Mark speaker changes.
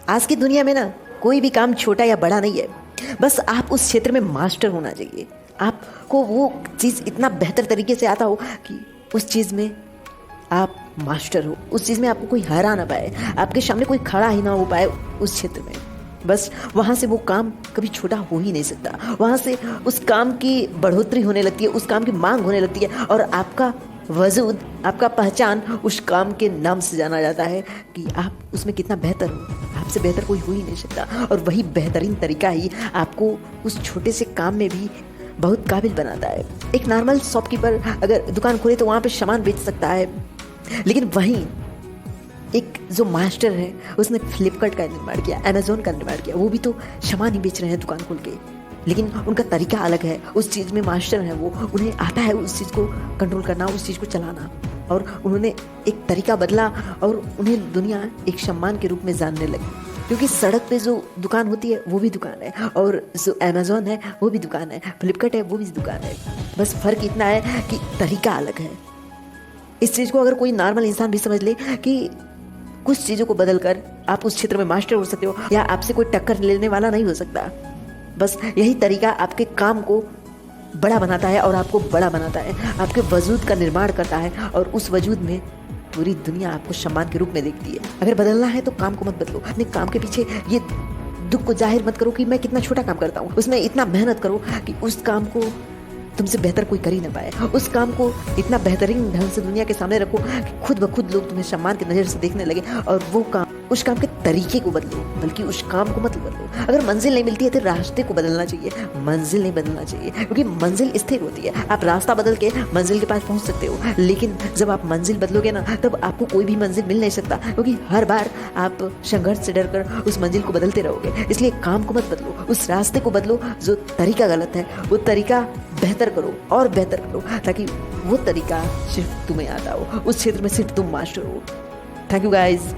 Speaker 1: आज की दुनिया में ना कोई भी काम छोटा या बड़ा नहीं है, बस आप उस क्षेत्र में मास्टर होना चाहिए। आपको वो चीज़ इतना बेहतर तरीके से आता हो कि उस चीज़ में आप मास्टर हो, उस चीज़ में आपको कोई हरा ना पाए, आपके सामने कोई खड़ा ही ना हो पाए उस क्षेत्र में। बस वहाँ से वो काम कभी छोटा हो ही नहीं सकता। वहाँ से उस काम की बढ़ोतरी होने लगती है, उस काम की मांग होने लगती है और आपका वजूद, आपका पहचान उस काम के नाम से जाना जाता है कि आप उसमें कितना बेहतर हो। आपसे बेहतर कोई हो ही नहीं सकता और वही बेहतरीन तरीका ही आपको उस छोटे से काम में भी बहुत काबिल बनाता है। एक नॉर्मल शॉपकीपर अगर दुकान खोले तो वहाँ पे सामान बेच सकता है, लेकिन वहीं एक जो मास्टर है उसने फ्लिपकार्ट का निर्माण किया, अमेजोन का निर्माण किया, वो भी तो सामान ही बेच रहे हैं दुकान खोल के, लेकिन उनका तरीका अलग है। उस चीज़ में मास्टर है वो, उन्हें आता है उस चीज़ को कंट्रोल करना, उस चीज़ को चलाना, और उन्होंने एक तरीका बदला और उन्हें दुनिया एक सम्मान के रूप में जानने लगी। क्योंकि सड़क पे जो दुकान होती है वो भी दुकान है, और जो अमेजोन है वो भी दुकान है, फ्लिपकार्ट है वो भी दुकान है। बस फ़र्क इतना है कि तरीका अलग है। इस चीज़ को अगर कोई नॉर्मल इंसान भी समझ ले कि कुछ चीज़ों को बदल कर आप उस क्षेत्र में मास्टर हो सकते हो या आपसे कोई टक्कर लेने वाला नहीं हो सकता। बस यही तरीका आपके काम को बड़ा बनाता है और आपको बड़ा बनाता है, आपके वजूद का निर्माण करता है, और उस वजूद में पूरी दुनिया आपको सम्मान के रूप में देखती है। अगर बदलना है तो काम को मत बदलो, अपने काम के पीछे ये दुख को जाहिर मत करो कि मैं कितना छोटा काम करता हूँ, उसमें इतना मेहनत करो कि उस काम को तुमसे बेहतर कोई कर ही ना पाए। उस काम को इतना बेहतरीन ढंग से दुनिया के सामने रखो कि खुद ब खुद लोग तुम्हें सम्मान की नज़र से देखने लगे, और वो काम, उस काम के तरीके को बदलो, बल्कि उस काम को मत बदलो। अगर मंजिल नहीं मिलती है तो रास्ते को बदलना चाहिए, मंजिल नहीं बदलना चाहिए, क्योंकि मंजिल स्थिर होती है। आप रास्ता बदल के मंजिल के पास पहुंच सकते हो, लेकिन जब आप मंजिल बदलोगे ना तब आपको कोई भी मंजिल मिल नहीं सकता, क्योंकि हर बार आप संघर्ष से डरकर उस मंजिल को बदलते रहोगे। इसलिए काम को मत बदलो, उस रास्ते को बदलो। जो तरीका गलत है वो तरीका बेहतर करो और बेहतर करो, ताकि वो तरीका सिर्फ तुम्हें आता हो, उस क्षेत्र में सिर्फ तुम मास्टर हो। Thank you guys.